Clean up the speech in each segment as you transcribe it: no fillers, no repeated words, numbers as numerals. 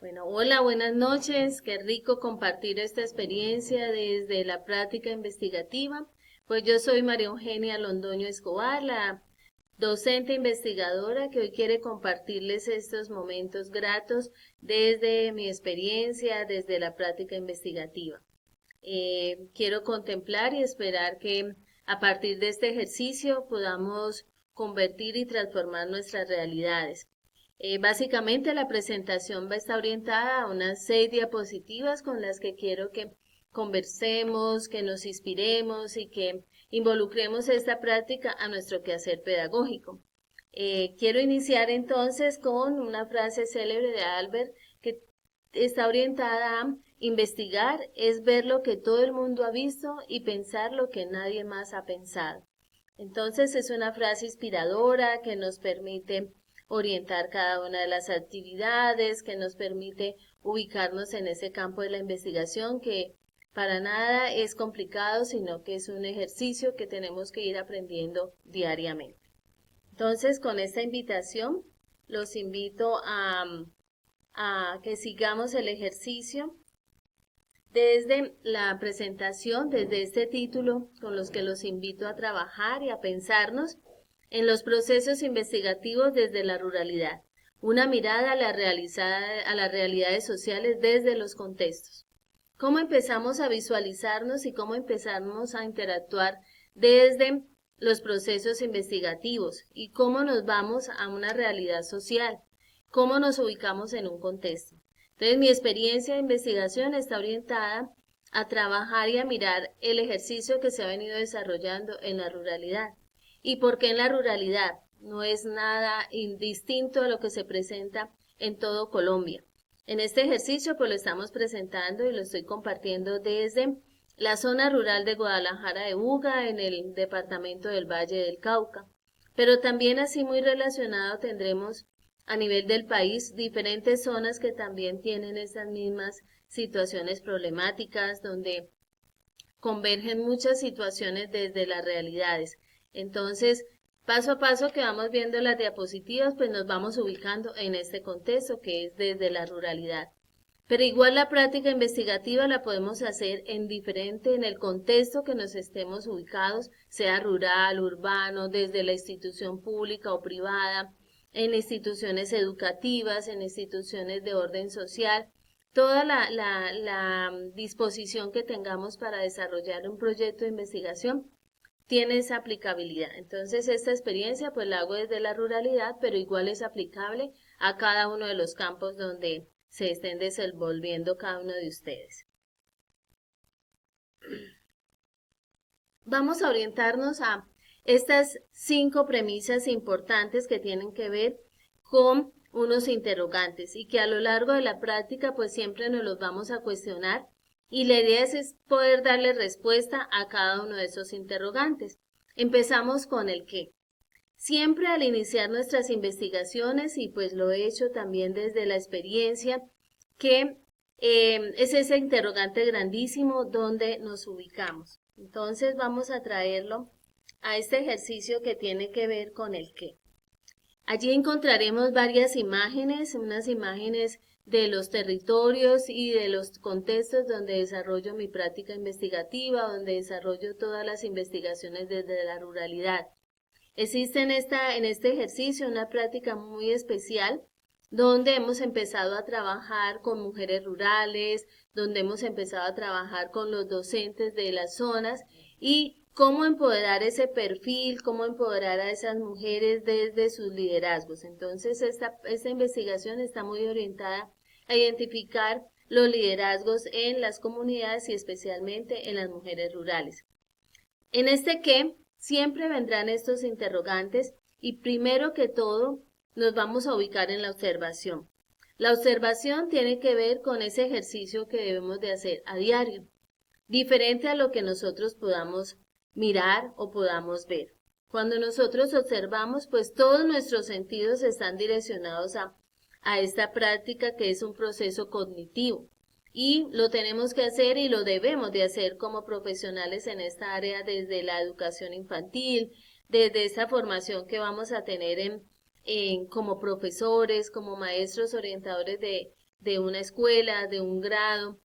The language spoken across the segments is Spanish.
Bueno, hola, buenas noches. Qué rico compartir esta experiencia desde la práctica investigativa. Pues yo soy María Eugenia Londoño Escobar, la docente investigadora que hoy quiere compartirles estos momentos gratos desde mi experiencia, desde la práctica investigativa. Quiero contemplar y esperar que a partir de este ejercicio podamos convertir y transformar nuestras realidades. Básicamente la presentación va a estar orientada a unas 6 diapositivas con las que quiero que conversemos, que nos inspiremos y que involucremos esta práctica a nuestro quehacer pedagógico. Quiero iniciar entonces con una frase célebre de Albert que está orientada a investigar es ver lo que todo el mundo ha visto y pensar lo que nadie más ha pensado. Entonces es una frase inspiradora que nos permite orientar cada una de las actividades, que nos permite ubicarnos en ese campo de la investigación que para nada es complicado, sino que es un ejercicio que tenemos que ir aprendiendo diariamente. Entonces, con esta invitación, los invito a que sigamos el ejercicio desde la presentación, desde este título, con los que los invito a trabajar y a pensarnos en los procesos investigativos desde la ruralidad, una mirada a las realidades sociales desde los contextos. ¿Cómo empezamos a visualizarnos y cómo empezamos a interactuar desde los procesos investigativos y cómo nos vamos a una realidad social? ¿Cómo nos ubicamos en un contexto? Entonces, mi experiencia de investigación está orientada a trabajar y a mirar el ejercicio que se ha venido desarrollando en la ruralidad. ¿Y por qué en la ruralidad? No es nada indistinto a lo que se presenta en todo Colombia. En este ejercicio pues lo estamos presentando y lo estoy compartiendo desde la zona rural de Guadalajara de Buga, en el departamento del Valle del Cauca. Pero también así muy relacionado tendremos a nivel del país diferentes zonas que también tienen esas mismas situaciones problemáticas, donde convergen muchas situaciones desde las realidades. Entonces, paso a paso que vamos viendo las diapositivas, pues nos vamos ubicando en este contexto que es desde la ruralidad. Pero igual la práctica investigativa la podemos hacer en el contexto que nos estemos ubicados, sea rural, urbano, desde la institución pública o privada, en instituciones educativas, en instituciones de orden social, toda la disposición que tengamos para desarrollar un proyecto de investigación tiene esa aplicabilidad. Entonces, esta experiencia pues la hago desde la ruralidad, pero igual es aplicable a cada uno de los campos donde se estén desenvolviendo cada uno de ustedes. Vamos a orientarnos a estas 5 premisas importantes que tienen que ver con unos interrogantes y que a lo largo de la práctica pues siempre nos los vamos a cuestionar y la idea es poder darle respuesta a cada uno de esos interrogantes. Empezamos con el qué. Siempre al iniciar nuestras investigaciones, y pues lo he hecho también desde la experiencia, que es ese interrogante grandísimo donde nos ubicamos. Entonces vamos a traerlo a este ejercicio que tiene que ver con el qué. Allí encontraremos varias imágenes, unas imágenes de los territorios y de los contextos donde desarrollo mi práctica investigativa, donde desarrollo todas las investigaciones desde la ruralidad. Existe en este ejercicio una práctica muy especial donde hemos empezado a trabajar con mujeres rurales, donde hemos empezado a trabajar con los docentes de las zonas y cómo empoderar ese perfil, cómo empoderar a esas mujeres desde sus liderazgos. Entonces, esta investigación está muy orientada a identificar los liderazgos en las comunidades y especialmente en las mujeres rurales. En este qué siempre vendrán estos interrogantes y primero que todo nos vamos a ubicar en la observación. La observación tiene que ver con ese ejercicio que debemos de hacer a diario, diferente a lo que nosotros podamos mirar o podamos ver. Cuando nosotros observamos, pues todos nuestros sentidos están direccionados a esta práctica que es un proceso cognitivo y lo tenemos que hacer y lo debemos de hacer como profesionales en esta área desde la educación infantil, desde esa formación que vamos a tener como profesores, como maestros orientadores de una escuela, de un grado.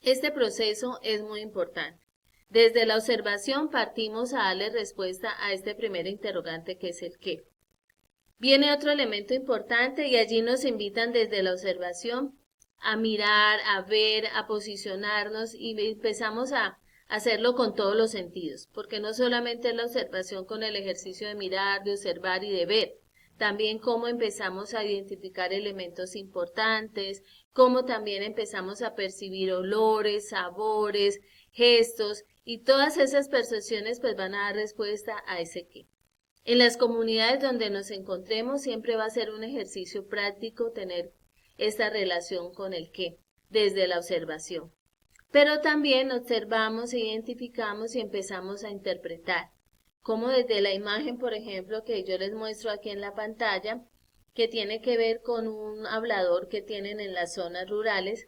Este proceso es muy importante. Desde la observación partimos a darle respuesta a este primer interrogante que es el qué. Viene otro elemento importante y allí nos invitan desde la observación a mirar, a ver, a posicionarnos y empezamos a hacerlo con todos los sentidos, porque no solamente es la observación con el ejercicio de mirar, de observar y de ver, también cómo empezamos a identificar elementos importantes, cómo también empezamos a percibir olores, sabores, gestos y todas esas percepciones pues van a dar respuesta a ese qué. En las comunidades donde nos encontremos siempre va a ser un ejercicio práctico tener esta relación con el qué, desde la observación. Pero también observamos, identificamos y empezamos a interpretar, como desde la imagen, por ejemplo, que yo les muestro aquí en la pantalla, que tiene que ver con un hablador que tienen en las zonas rurales,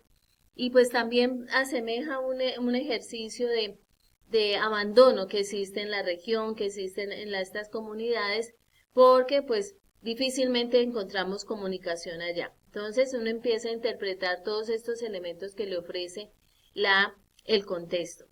y pues también asemeja un ejercicio de abandono que existe en la región, que existe en estas comunidades, porque pues difícilmente encontramos comunicación allá. Entonces uno empieza a interpretar todos estos elementos que le ofrece el contexto.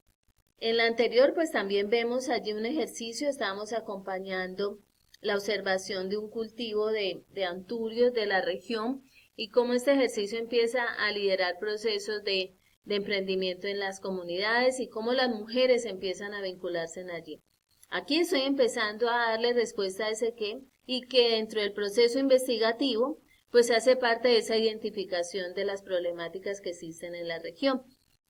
En la anterior, pues también vemos allí un ejercicio, estábamos acompañando la observación de un cultivo de anturios de la región y cómo este ejercicio empieza a liderar procesos de emprendimiento en las comunidades y cómo las mujeres empiezan a vincularse en allí. Aquí estoy empezando a darle respuesta a ese qué y que dentro del proceso investigativo, pues hace parte de esa identificación de las problemáticas que existen en la región.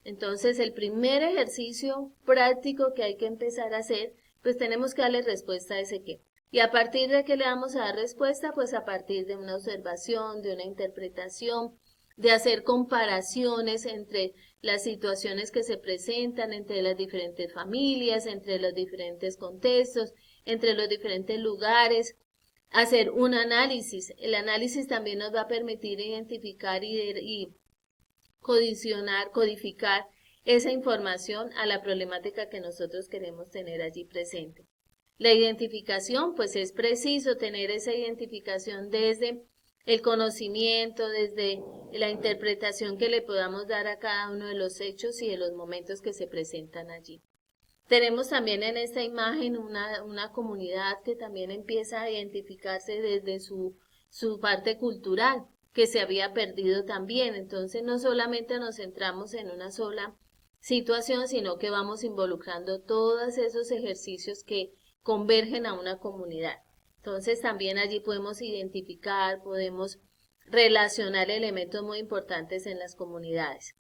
Entonces, el primer ejercicio práctico que hay que empezar a hacer, pues tenemos que darle respuesta a ese qué. Y a partir de que le vamos a dar respuesta, pues a partir de una observación, de una interpretación, de hacer comparaciones entre las situaciones que se presentan, entre las diferentes familias, entre los diferentes contextos, entre los diferentes lugares, hacer un análisis. El análisis también nos va a permitir identificar y codificar esa información a la problemática que nosotros queremos tener allí presente. La identificación, pues es preciso tener esa identificación desde el conocimiento, desde la interpretación que le podamos dar a cada uno de los hechos y de los momentos que se presentan allí. Tenemos también en esta imagen una comunidad que también empieza a identificarse desde su parte cultural, que se había perdido también. Entonces no solamente nos centramos en una sola situación, sino que vamos involucrando todos esos ejercicios que convergen a una comunidad. Entonces también allí podemos identificar, podemos relacionar elementos muy importantes en las comunidades.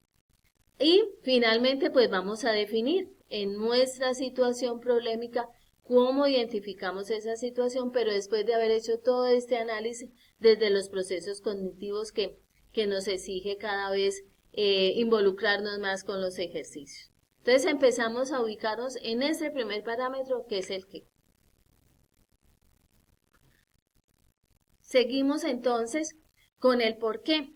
Y finalmente, pues vamos a definir en nuestra situación problemática cómo identificamos esa situación, pero después de haber hecho todo este análisis desde los procesos cognitivos que nos exige cada vez involucrarnos más con los ejercicios. Entonces empezamos a ubicarnos en ese primer parámetro que es el qué. Seguimos entonces con el por qué.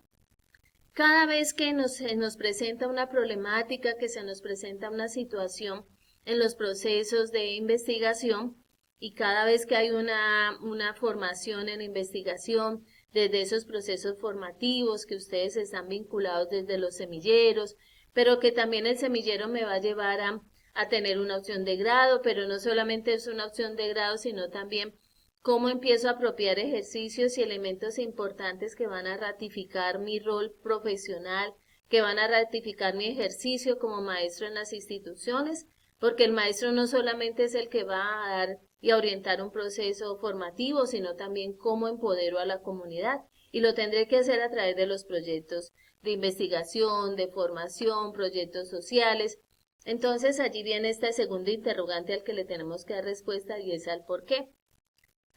Cada vez que se nos presenta una problemática, que se nos presenta una situación en los procesos de investigación y cada vez que hay una formación en investigación, desde esos procesos formativos que ustedes están vinculados desde los semilleros, pero que también el semillero me va a llevar a tener una opción de grado, pero no solamente es una opción de grado, sino también cómo empiezo a apropiar ejercicios y elementos importantes que van a ratificar mi rol profesional, que van a ratificar mi ejercicio como maestro en las instituciones, porque el maestro no solamente es el que va a dar y a orientar un proceso formativo, sino también cómo empodero a la comunidad. Y lo tendré que hacer a través de los proyectos de investigación, de formación, proyectos sociales. Entonces allí viene este segundo interrogante al que le tenemos que dar respuesta y es al por qué.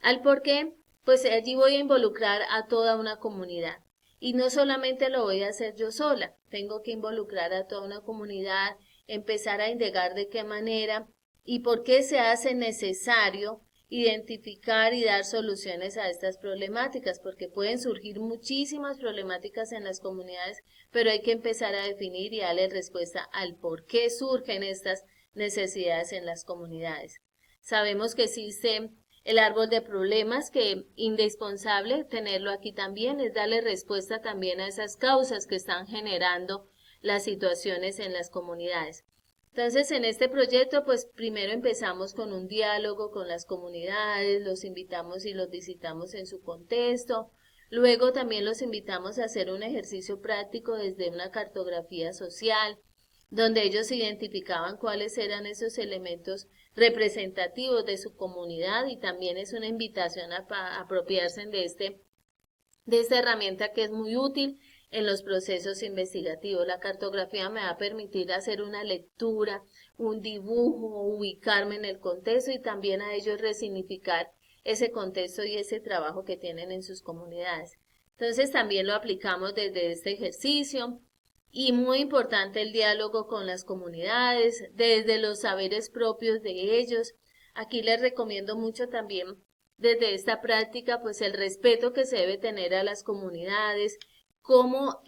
Al por qué, pues allí voy a involucrar a toda una comunidad. Y no solamente lo voy a hacer yo sola, tengo que involucrar a toda una comunidad, empezar a indagar de qué manera y por qué se hace necesario identificar y dar soluciones a estas problemáticas, porque pueden surgir muchísimas problemáticas en las comunidades, pero hay que empezar a definir y darle respuesta al por qué surgen estas necesidades en las comunidades. Sabemos que existe El árbol de problemas, que indispensable tenerlo aquí también, es darle respuesta también a esas causas que están generando las situaciones en las comunidades. Entonces, en este proyecto, pues primero empezamos con un diálogo con las comunidades, los invitamos y los visitamos en su contexto. Luego también los invitamos a hacer un ejercicio práctico desde una cartografía social, donde ellos identificaban cuáles eran esos elementos representativos de su comunidad, y también es una invitación a apropiarse de esta herramienta que es muy útil en los procesos investigativos. La cartografía me va a permitir hacer una lectura, un dibujo, ubicarme en el contexto y también a ellos resignificar ese contexto y ese trabajo que tienen en sus comunidades. Entonces también lo aplicamos desde este ejercicio. Y muy importante el diálogo con las comunidades, desde los saberes propios de ellos. Aquí les recomiendo mucho también desde esta práctica, pues el respeto que se debe tener a las comunidades, cómo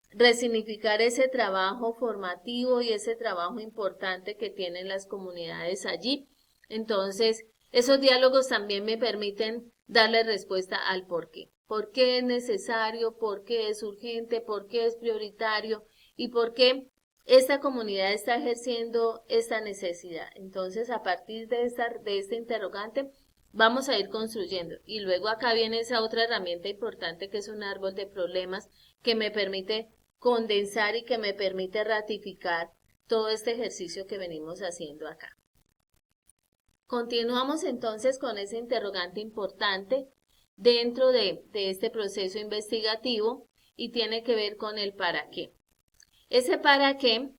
resignificar ese trabajo formativo y ese trabajo importante que tienen las comunidades allí. Entonces, esos diálogos también me permiten darle respuesta al por qué. ¿Por qué es necesario? ¿Por qué es urgente? ¿Por qué es prioritario? ¿Y por qué esta comunidad está ejerciendo esta necesidad? Entonces, a partir de este interrogante, vamos a ir construyendo. Y luego acá viene esa otra herramienta importante que es un árbol de problemas que me permite condensar y que me permite ratificar todo este ejercicio que venimos haciendo acá. Continuamos entonces con ese interrogante importante dentro de este proceso investigativo y tiene que ver con el para qué. Ese para qué,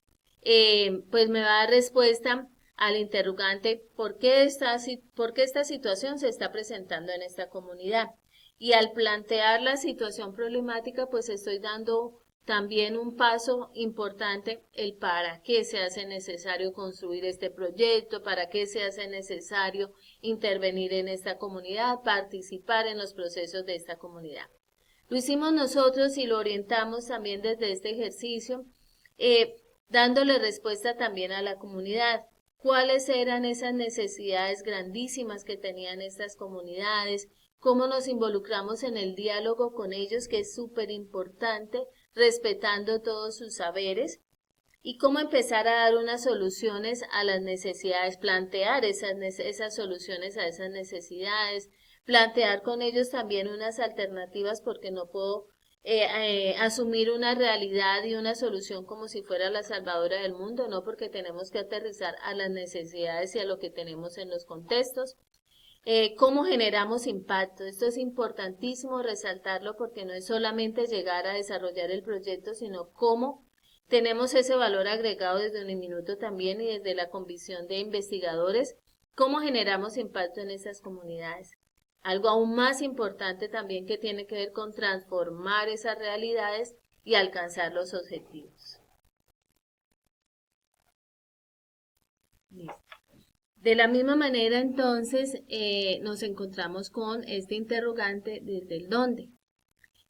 pues me va a dar respuesta al interrogante por qué esta situación se está presentando en esta comunidad. Y al plantear la situación problemática, pues estoy dando también un paso importante, el para qué se hace necesario construir este proyecto, para qué se hace necesario intervenir en esta comunidad, participar en los procesos de esta comunidad. Lo hicimos nosotros y lo orientamos también desde este ejercicio, eh, dándole respuesta también a la comunidad. ¿Cuáles eran esas necesidades grandísimas que tenían estas comunidades? ¿Cómo nos involucramos en el diálogo con ellos, que es súper importante, respetando todos sus saberes? Y cómo empezar a dar unas soluciones a las necesidades, plantear esas soluciones a esas necesidades, plantear con ellos también unas alternativas, porque no puedo asumir una realidad y una solución como si fuera la salvadora del mundo, no, porque tenemos que aterrizar a las necesidades y a lo que tenemos en los contextos. ¿Cómo generamos impacto? Esto es importantísimo resaltarlo, porque no es solamente llegar a desarrollar el proyecto, sino cómo tenemos ese valor agregado desde un minuto también y desde la convicción de investigadores, cómo generamos impacto en esas comunidades. Algo aún más importante también, que tiene que ver con transformar esas realidades y alcanzar los objetivos. Listo. De la misma manera, entonces, nos encontramos con este interrogante desde el dónde.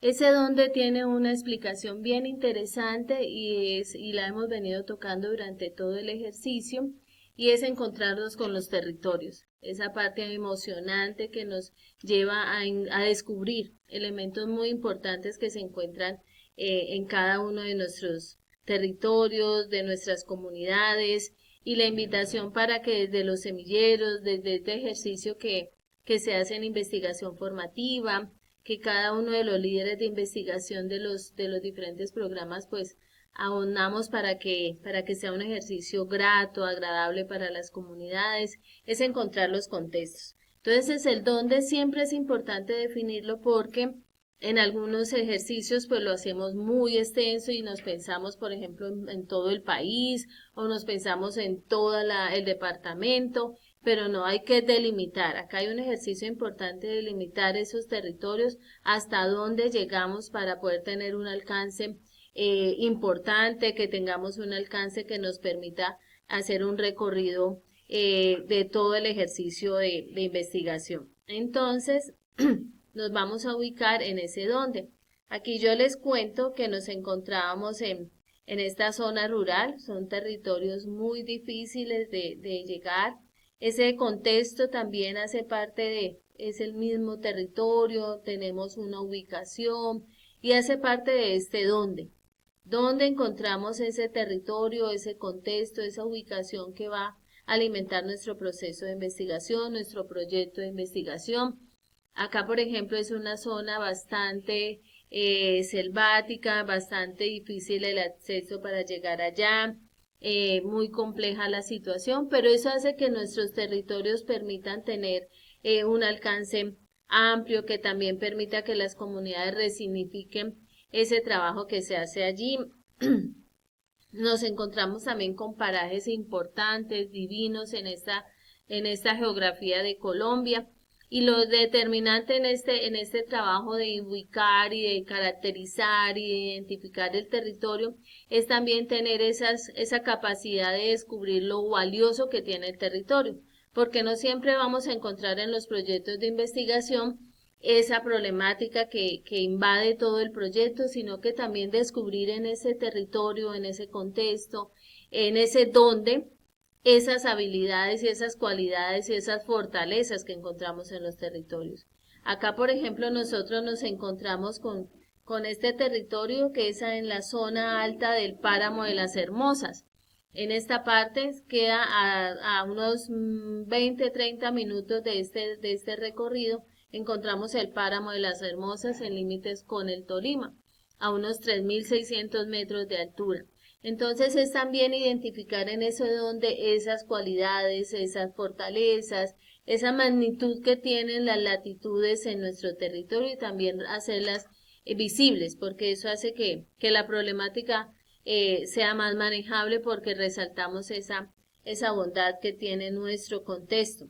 Ese dónde tiene una explicación bien interesante y la hemos venido tocando durante todo el ejercicio, y es encontrarnos con los territorios, esa parte emocionante que nos lleva a descubrir elementos muy importantes que se encuentran en cada uno de nuestros territorios, de nuestras comunidades, y la invitación para que desde los semilleros, desde este ejercicio que se hace en investigación formativa, que cada uno de los líderes de investigación de los diferentes programas, pues abonamos para que sea un ejercicio grato, agradable para las comunidades, es encontrar los contextos. Entonces, el dónde siempre es importante definirlo, porque en algunos ejercicios pues lo hacemos muy extenso y nos pensamos, por ejemplo, en todo el país, o nos pensamos en todo el departamento, pero no, hay que delimitar. Acá hay un ejercicio importante de delimitar esos territorios, hasta dónde llegamos para poder tener un alcance importante, que tengamos un alcance que nos permita hacer un recorrido de todo el ejercicio de investigación. Entonces, nos vamos a ubicar en ese dónde. Aquí yo les cuento que nos encontrábamos en esta zona rural. Son territorios muy difíciles de llegar, Ese contexto también hace parte es el mismo territorio, tenemos una ubicación y hace parte de este dónde. ¿Dónde encontramos ese territorio, ese contexto, esa ubicación que va a alimentar nuestro proceso de investigación, nuestro proyecto de investigación? Acá, por ejemplo, es una zona bastante selvática, bastante difícil el acceso para llegar allá, muy compleja la situación, pero eso hace que nuestros territorios permitan tener un alcance amplio, que también permita que las comunidades resignifiquen ese trabajo que se hace allí. Nos encontramos también con parajes importantes, divinos en esta geografía de Colombia. Y lo determinante en este trabajo de ubicar y de caracterizar y de identificar el territorio es también tener esa capacidad de descubrir lo valioso que tiene el territorio, porque no siempre vamos a encontrar en los proyectos de investigación esa problemática que invade todo el proyecto, sino que también descubrir en ese territorio, en ese contexto, en ese dónde, esas habilidades y esas cualidades y esas fortalezas que encontramos en los territorios. Acá, por ejemplo, nosotros nos encontramos con este territorio que es en la zona alta del páramo de las Hermosas. En esta parte queda a unos 20, 30 minutos de este recorrido, encontramos el páramo de las Hermosas en límites con el Tolima, a unos 3.600 metros de altura. Entonces es también identificar en eso donde esas cualidades, esas fortalezas, esa magnitud que tienen las latitudes en nuestro territorio y también hacerlas visibles, porque eso hace que la problemática sea más manejable porque resaltamos esa bondad que tiene nuestro contexto.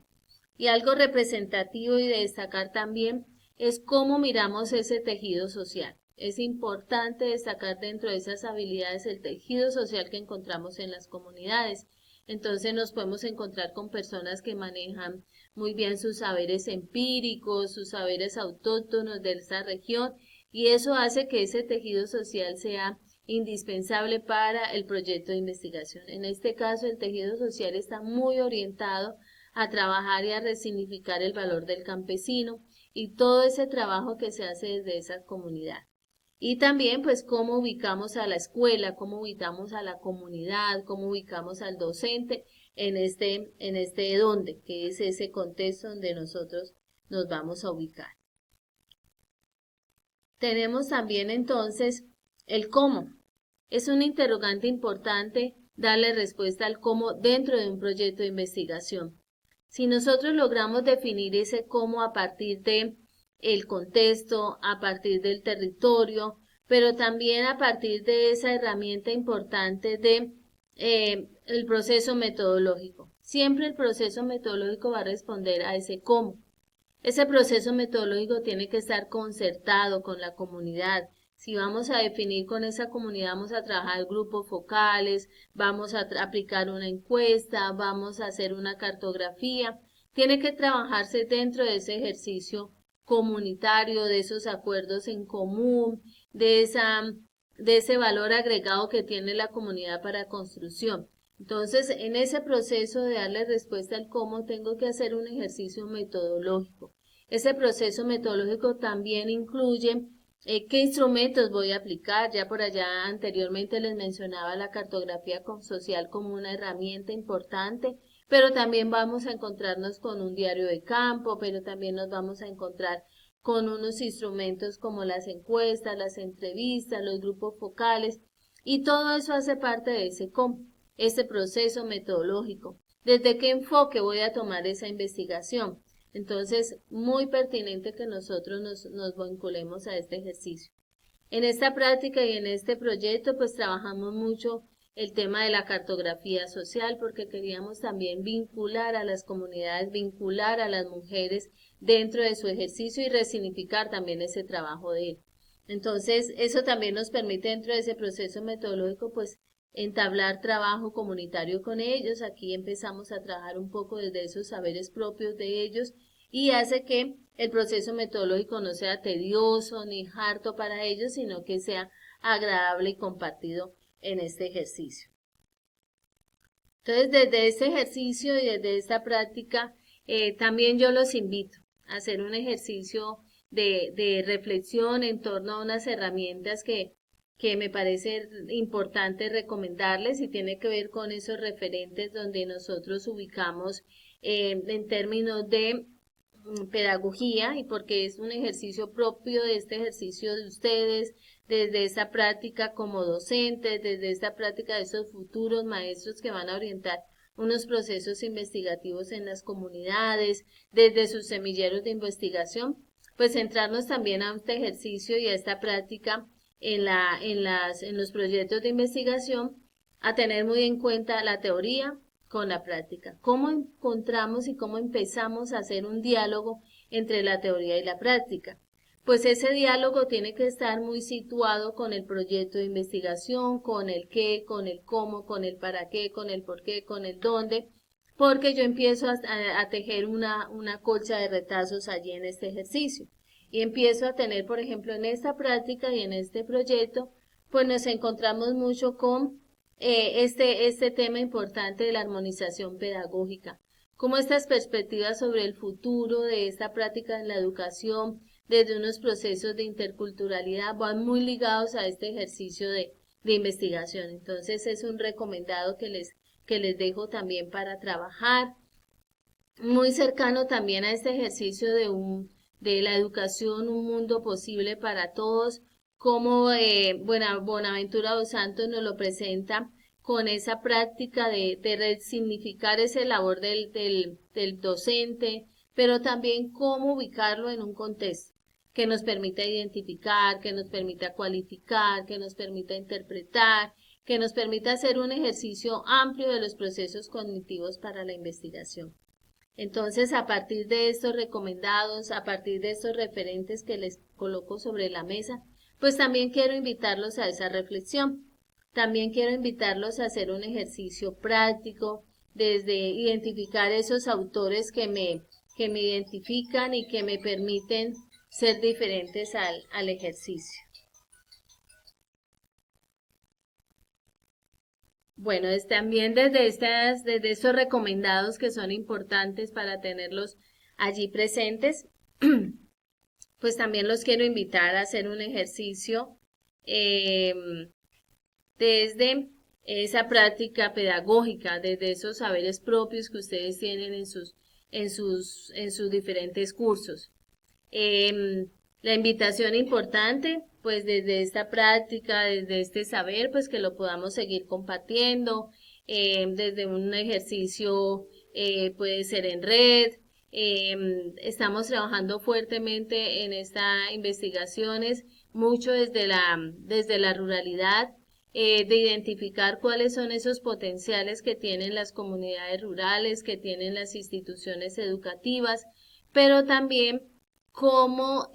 Y algo representativo y de destacar también es cómo miramos ese tejido social. Es importante destacar dentro de esas habilidades el tejido social que encontramos en las comunidades. Entonces nos podemos encontrar con personas que manejan muy bien sus saberes empíricos, sus saberes autóctonos de esa región, y eso hace que ese tejido social sea indispensable para el proyecto de investigación. En este caso, el tejido social está muy orientado a trabajar y a resignificar el valor del campesino y todo ese trabajo que se hace desde esa comunidad. Y también, pues, cómo ubicamos a la escuela, cómo ubicamos a la comunidad, cómo ubicamos al docente en este dónde, que es ese contexto donde nosotros nos vamos a ubicar. Tenemos también entonces el cómo. Es un interrogante importante darle respuesta al cómo dentro de un proyecto de investigación. Si nosotros logramos definir ese cómo a partir de el contexto, a partir del territorio, pero también a partir de esa herramienta importante de el proceso metodológico. Siempre el proceso metodológico va a responder a ese cómo. Ese proceso metodológico tiene que estar concertado con la comunidad. Si vamos a definir con esa comunidad, vamos a trabajar grupos focales, vamos a aplicar una encuesta, vamos a hacer una cartografía. Tiene que trabajarse dentro de ese ejercicio comunitario, de esos acuerdos en común, de ese valor agregado que tiene la comunidad para construcción. Entonces, en ese proceso de darle respuesta al cómo, tengo que hacer un ejercicio metodológico. Ese proceso metodológico también incluye qué instrumentos voy a aplicar. Ya por allá anteriormente les mencionaba la cartografía social como una herramienta importante, pero también vamos a encontrarnos con un diario de campo, pero también nos vamos a encontrar con unos instrumentos como las encuestas, las entrevistas, los grupos focales, y todo eso hace parte de ese cómo, ese proceso metodológico. ¿Desde qué enfoque voy a tomar esa investigación? Entonces, muy pertinente que nosotros nos vinculemos a este ejercicio. En esta práctica y en este proyecto, pues trabajamos mucho el tema de la cartografía social porque queríamos también vincular a las comunidades, vincular a las mujeres dentro de su ejercicio y resignificar también ese trabajo de él. Entonces, eso también nos permite dentro de ese proceso metodológico, pues entablar trabajo comunitario con ellos. Aquí empezamos a trabajar un poco desde esos saberes propios de ellos y hace que el proceso metodológico no sea tedioso ni harto para ellos, sino que sea agradable y compartido en este ejercicio. Entonces, desde este ejercicio y desde esta práctica, también yo los invito a hacer un ejercicio de reflexión en torno a unas herramientas que me parece importante recomendarles y tiene que ver con esos referentes donde nosotros ubicamos en términos de pedagogía y porque es un ejercicio propio de este ejercicio de ustedes, desde esa práctica como docentes, desde esta práctica de esos futuros maestros que van a orientar unos procesos investigativos en las comunidades, desde sus semilleros de investigación, pues centrarnos también a este ejercicio y a esta práctica en los proyectos de investigación, a tener muy en cuenta la teoría con la práctica. ¿Cómo encontramos y cómo empezamos a hacer un diálogo entre la teoría y la práctica? Pues ese diálogo tiene que estar muy situado con el proyecto de investigación, con el qué, con el cómo, con el para qué, con el por qué, con el dónde, porque yo empiezo a tejer una colcha de retazos allí en este ejercicio. Y empiezo a tener, por ejemplo, en esta práctica y en este proyecto, pues nos encontramos mucho con este tema importante de la armonización pedagógica, como estas perspectivas sobre el futuro de esta práctica en la educación desde unos procesos de interculturalidad van muy ligados a este ejercicio de investigación. Entonces es un recomendado que les dejo también para trabajar, muy cercano también a este ejercicio de la educación, un mundo posible para todos, como Bonaventura dos Santos nos lo presenta con esa práctica de resignificar ese labor del docente, pero también cómo ubicarlo en un contexto que nos permita identificar, que nos permita cualificar, que nos permita interpretar, que nos permita hacer un ejercicio amplio de los procesos cognitivos para la investigación. Entonces, a partir de estos recomendados, a partir de estos referentes que les coloco sobre la mesa, pues también quiero invitarlos a esa reflexión. También quiero invitarlos a hacer un ejercicio práctico, desde identificar esos autores que me identifican y que me permiten ser diferentes al ejercicio. Bueno, también desde estos recomendados que son importantes para tenerlos allí presentes, pues también los quiero invitar a hacer un ejercicio desde esa práctica pedagógica, desde esos saberes propios que ustedes tienen en sus diferentes cursos. La invitación importante, pues desde esta práctica, desde este saber, pues que lo podamos seguir compartiendo, desde un ejercicio puede ser en red. Estamos trabajando fuertemente en estas investigaciones, mucho desde la ruralidad, de identificar cuáles son esos potenciales que tienen las comunidades rurales, que tienen las instituciones educativas, pero también cómo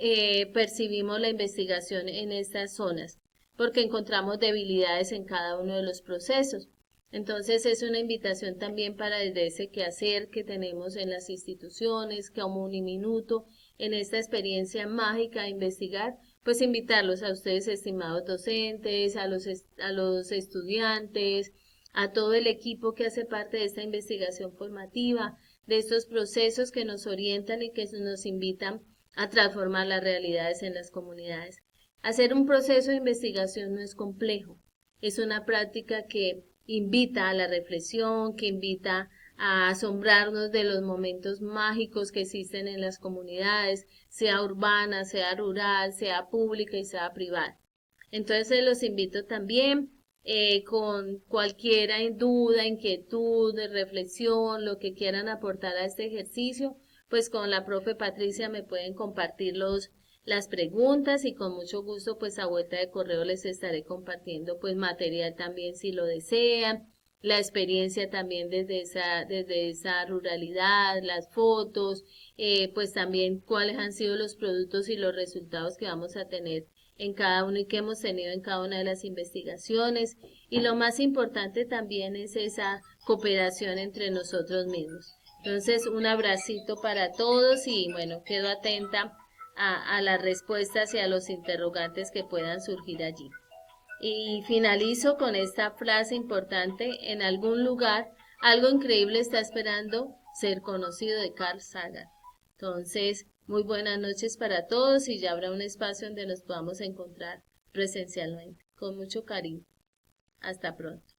percibimos la investigación en estas zonas, porque encontramos debilidades en cada uno de los procesos. Entonces es una invitación también para desde ese quehacer que tenemos en las instituciones, como un minuto, en esta experiencia mágica de investigar, pues invitarlos a ustedes, estimados docentes, a los estudiantes, a todo el equipo que hace parte de esta investigación formativa, de estos procesos que nos orientan y que nos invitan a transformar las realidades en las comunidades. Hacer un proceso de investigación no es complejo, es una práctica que invita a la reflexión, que invita a asombrarnos de los momentos mágicos que existen en las comunidades, sea urbana, sea rural, sea pública y sea privada. Entonces los invito también con cualquier duda, inquietud, reflexión, lo que quieran aportar a este ejercicio, pues con la profe Patricia me pueden compartir las preguntas y con mucho gusto pues a vuelta de correo les estaré compartiendo pues material también si lo desean, la experiencia también desde esa ruralidad, las fotos, pues también cuáles han sido los productos y los resultados que vamos a tener en cada uno y que hemos tenido en cada una de las investigaciones. Y lo más importante también es esa cooperación entre nosotros mismos. Entonces, un abracito para todos y bueno, quedo atenta a las respuestas y a los interrogantes que puedan surgir allí. Y finalizo con esta frase importante, en algún lugar algo increíble está esperando ser conocido de Carl Sagan. Entonces, muy buenas noches para todos y ya habrá un espacio donde nos podamos encontrar presencialmente. Con mucho cariño. Hasta pronto.